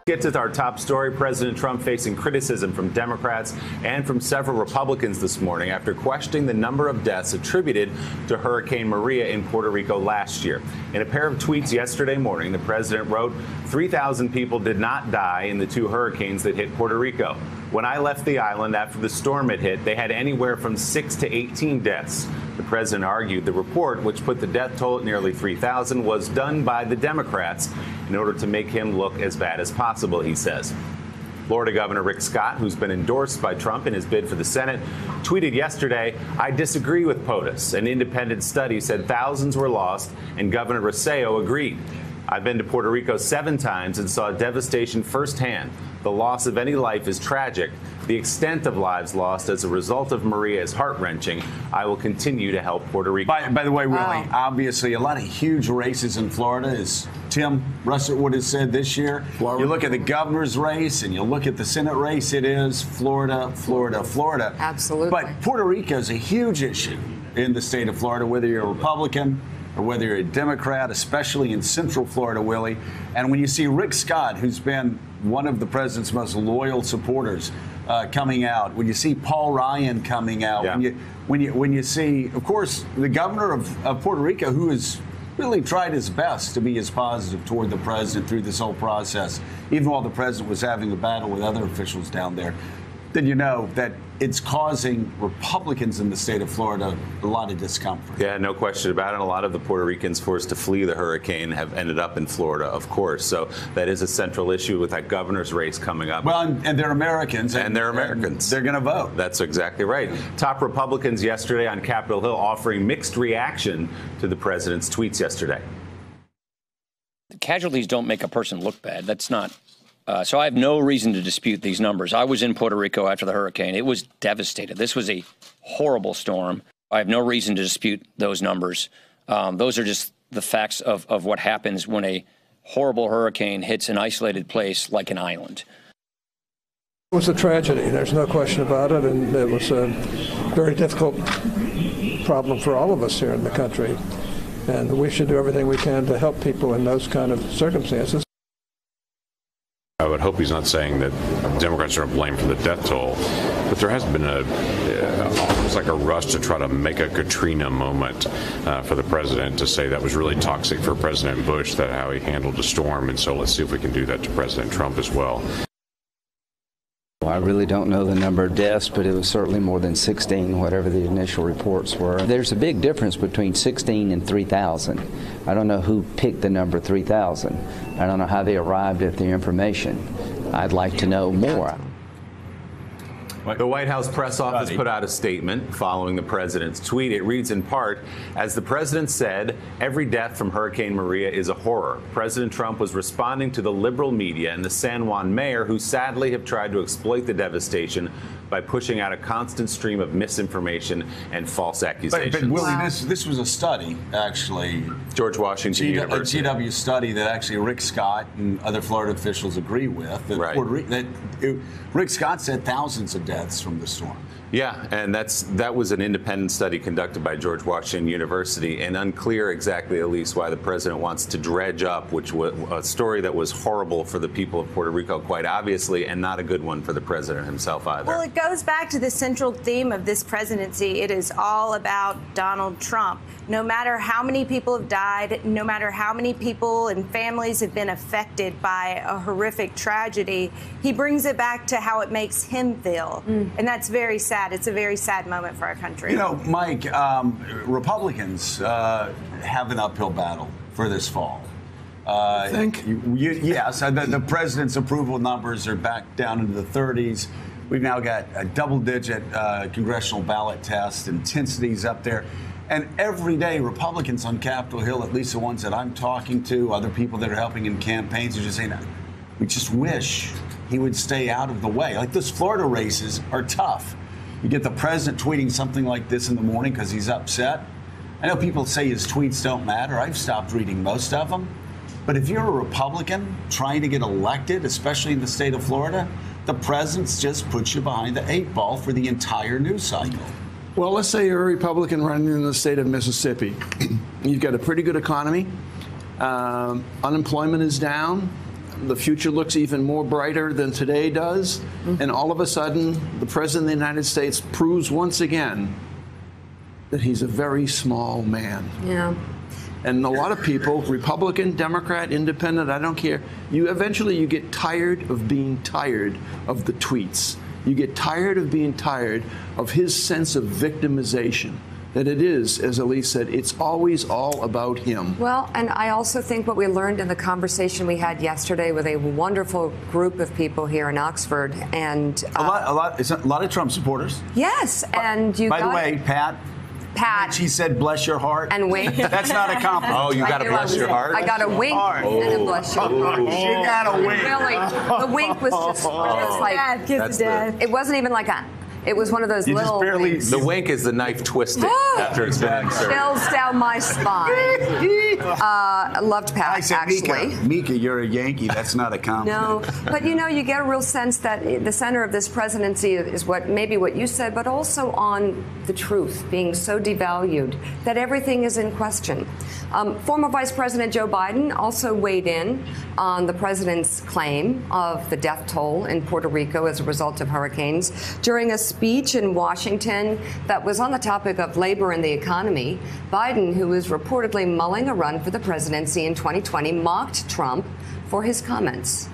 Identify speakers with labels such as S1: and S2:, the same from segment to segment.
S1: Get to our top story. President Trump facing criticism from Democrats and from several Republicans this morning after questioning the number of deaths attributed to Hurricane Maria in Puerto Rico last year. In a pair of tweets yesterday morning, the president wrote, 3,000 people did not die in the two hurricanes that hit Puerto Rico. When I left the island after the storm had hit, they had anywhere from 6 to 18 deaths. The president argued the report, which put the death toll at nearly 3,000, was done by the Democrats in order to make him look as bad as possible, he says. Florida Governor Rick Scott, who's been endorsed by Trump in his bid for the Senate, tweeted yesterday, I disagree with POTUS. An independent study said thousands were lost, and Governor Rossello agreed. I've been to Puerto Rico 7 times and saw devastation firsthand. The loss of any life is tragic. The extent of lives lost as a result of Maria is heart-wrenching. I will continue to help Puerto Rico.
S2: By the way, Willie, obviously a lot of huge races in Florida, as Tim Russert has said this year. Florida. You look at the governor's race and you look at the Senate race, it is Florida, Florida, Florida.
S3: Absolutely.
S2: But Puerto Rico is a huge issue in the state of Florida, whether you're a Republican or whether you're a Democrat, especially in Central Florida, Willie. And when you see Rick Scott, who's been one of the president's most loyal supporters, coming out, when you see Paul Ryan coming out, when you see, of course, the governor of Puerto Rico, who has really tried his best to be as positive toward the president through this whole process, even while the president was having a battle with other officials down there, then you know that it's causing Republicans in the state of Florida a lot of discomfort.
S1: Yeah, no question about it. A lot of the Puerto Ricans forced to flee the hurricane have ended up in Florida, of course. So that is a central issue with that governor's race coming up.
S2: Well, and they're Americans.
S1: And they're Americans.
S2: They're going to vote.
S1: That's exactly right. Top Republicans yesterday on Capitol Hill offering mixed reaction to the president's tweets yesterday.
S4: The casualties don't make a person look bad. That's not. So I have no reason to dispute these numbers. I was in Puerto Rico after the hurricane. It was devastated. This was a horrible storm. I have no reason to dispute those numbers. Those are just the facts of what happens when a horrible hurricane hits an isolated place like an island.
S5: It was a tragedy. There's no question about it. And it was a very difficult problem for all of us here in the country. And we should do everything we can to help people in those kind of circumstances.
S6: I would hope he's not saying that Democrats are to blame for the death toll, but there has been almost like a rush to try to make a Katrina moment for the president, to say that was really toxic for President Bush, that how he handled the storm. And so let's see if we can do that to President Trump as well.
S7: I really don't know the number of deaths, but it was certainly more than 16, whatever the initial reports were. There's a big difference between 16 and 3,000. I don't know who picked the number 3,000. I don't know how they arrived at the information. I'd like to know more.
S1: The White House press office put out a statement following the president's tweet. It reads in part, as the president said, every death from Hurricane Maria is a horror. President Trump was responding to the liberal media and the San Juan mayor, who sadly have tried to exploit the devastation by pushing out a constant stream of misinformation and false accusations.
S2: But Willie, this was a study, actually.
S1: George Washington University.
S2: A GW study that actually Rick Scott and other Florida officials agree with. That Rick Scott said thousands of deaths from the storm.
S1: Yeah, and that was an independent study conducted by George Washington University, and unclear exactly, at least, why the president wants to dredge up, which was a story that was horrible for the people of Puerto Rico, quite obviously, and not a good one for the president himself either.
S8: Well, it goes back to the central theme of this presidency. It is all about Donald Trump. No matter how many people have died, no matter how many people and families have been affected by a horrific tragedy, he brings it back to how it makes him feel. And that's very sad. It's a very sad moment for our country.
S2: You know, Mike, Republicans have an uphill battle for this fall.
S5: I think?
S2: Yes. The president's approval numbers are back down into the 30s. We've now got a double-digit congressional ballot test. Intensity's up there. And every day, Republicans on Capitol Hill, at least the ones that I'm talking to, other people that are helping in campaigns, are just saying, we just wish he would stay out of the way. Like, those Florida races are tough. You get the president tweeting something like this in the morning because he's upset. I know people say his tweets don't matter. I've stopped reading most of them. But if you're a Republican trying to get elected, especially in the state of Florida, the president's just puts you behind the 8 ball for the entire news cycle.
S5: Well, let's say you're a Republican running in the state of Mississippi. You've got a pretty good economy. Unemployment is down.
S3: the future looks even more brighter than today does. And all of a sudden, the President of the United States proves once again that he's a very small man.
S9: Yeah.
S3: And a lot of people, Republican, Democrat, Independent, I don't care, eventually you get tired of being tired of the tweets. You get tired of being tired of his sense of victimization. That it is, as Elise said, it's always all about him.
S9: Well, and I also think what we learned in the conversation we had yesterday with a wonderful group of people here in Oxford, and
S2: a lot of Trump supporters.
S9: Yes, and you.
S2: By the way, Pat. She said, "Bless your heart,"
S9: and wink.
S2: That's not a compliment.
S1: Oh, you got to bless your heart.
S9: I got a wink and a bless your heart.
S2: She got a wink.
S9: Really, the wink was just like it wasn't even like a. It was one of those little.
S1: The wink is the knife twisted after it's been inserted.
S9: Chills down my spine. I loved Pat.
S2: I said,
S9: actually.
S2: Mika, you're a Yankee. That's not a compliment.
S9: No, but you get a real sense that the center of this presidency is what you said, but also on the truth being so devalued that everything is in question. Former Vice President Joe Biden also weighed in on the president's claim of the death toll in Puerto Rico as a result of hurricanes during a speech in Washington that was on the topic of labor and the economy. Biden, who is reportedly mulling a run for the presidency in 2020, mocked Trump for his comments.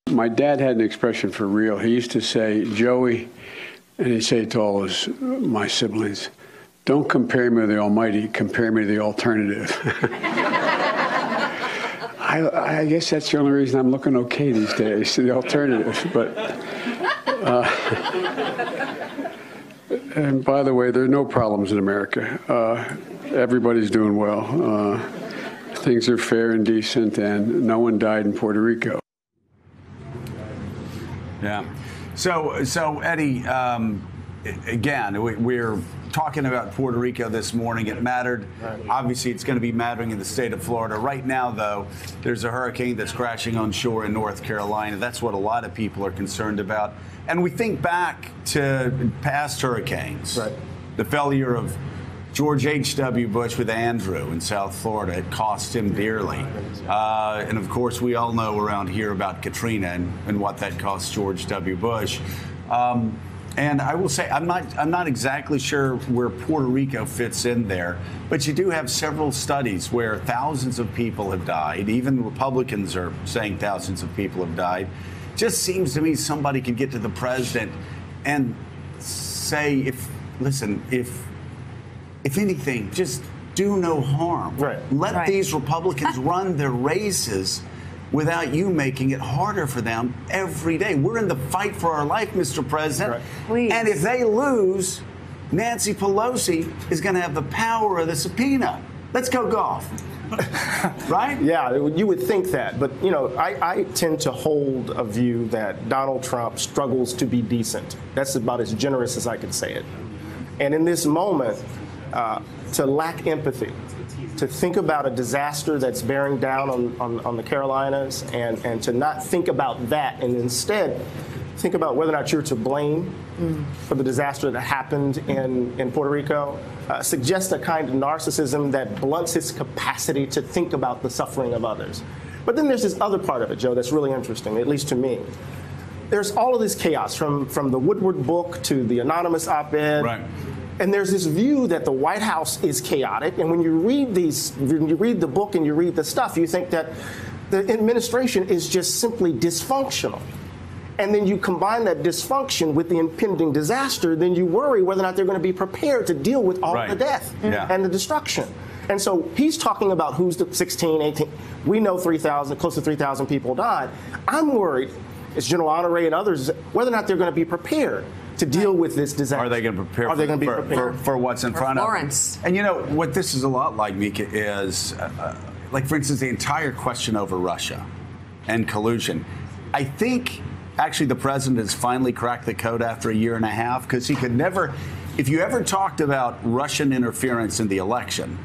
S10: My dad had an expression for real. He used to say, Joey, and he'd say it to all my siblings, don't compare me to the Almighty, compare me to the alternative. I guess that's the only reason I'm looking okay these days, the alternative. But and by the way, there are no problems in America. Everybody's doing well. Things are fair and decent, and no one died in Puerto Rico.
S2: Yeah. So Eddie, again, we're talking about Puerto Rico this morning. It mattered. Obviously, it's going to be mattering in the state of Florida. Right now, though, there's a hurricane that's crashing on shore in North Carolina. That's what a lot of people are concerned about. And we think back to past hurricanes. Right. The failure of George H.W. Bush with Andrew in South Florida. It cost him dearly. And, of course, we all know around here about Katrina and what that cost George W. Bush. And I will say, I'm not exactly sure where Puerto Rico fits in there, but you do have several studies where thousands of people have died. Even Republicans are saying thousands of people have died. Just seems to me somebody could get to the president and say, if anything, just do no harm. Right. Let these Republicans run their races without you making it harder for them every day. We're in the fight for our life, Mr. President. Right. And if they lose, Nancy Pelosi is going to have the power of the subpoena. Let's go golf. Right?
S11: Yeah, you would think that. But, I tend to hold a view that Donald Trump struggles to be decent. That's about as generous as I can say it. And in this moment, to lack empathy, to think about a disaster that's bearing down on the Carolinas and to not think about that and instead think about whether or not you're to blame for the disaster that happened in Puerto Rico suggests a kind of narcissism that blunts his capacity to think about the suffering of others. But then there's this other part of it, Joe, that's really interesting, at least to me. There's all of this chaos from the Woodward book to the anonymous op-ed. Right. And there's this view that the White House is chaotic. And when you read the book and you read the stuff, you think that the administration is just simply dysfunctional. And then you combine that dysfunction with the impending disaster, then you worry whether or not they're going to be prepared to deal with all the death and the destruction. And so he's talking about who's the 16, 18. We know 3,000, close to 3,000 people died. I'm worried, as General Honore and others, whether or not they're going to be prepared to deal with this disaster.
S2: Are they going to prepare for what's in front of them? And what this is a lot like, Mika, is like, for instance, the entire question over Russia and collusion. I think actually the president has finally cracked the code after a year and a half, because he could never, if you ever talked about Russian interference in the election,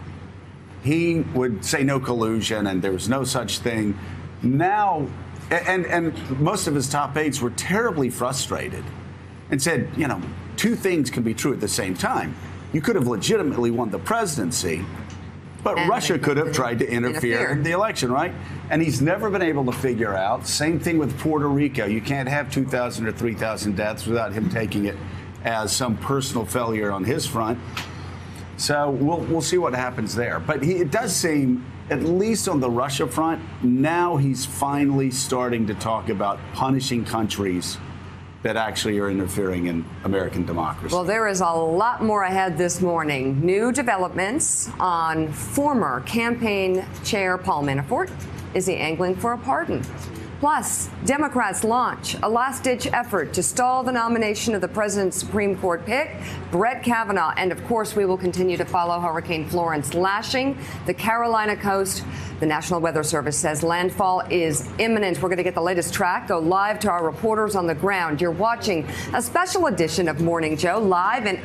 S2: he would say no collusion and there was no such thing. Now, and most of his top aides were terribly frustrated and said, two things can be true at the same time. You could have legitimately won the presidency, But Russia could have tried to interfere in the election, right? And he's never been able to figure out. Same thing with Puerto Rico. You can't have 2,000 or 3,000 deaths without him taking it as some personal failure on his front. So we'll see what happens there. But it does seem, at least on the Russia front, now he's finally starting to talk about punishing countries that actually are interfering in American democracy.
S9: Well, there is a lot more ahead this morning. New developments on former campaign chair Paul Manafort. Is he angling for a pardon? Plus, Democrats launch a last-ditch effort to stall the nomination of the president's Supreme Court pick, Brett Kavanaugh. And, of course, we will continue to follow Hurricane Florence lashing the Carolina coast. The National Weather Service says landfall is imminent. We're going to get the latest track, go live to our reporters on the ground. You're watching a special edition of Morning Joe live in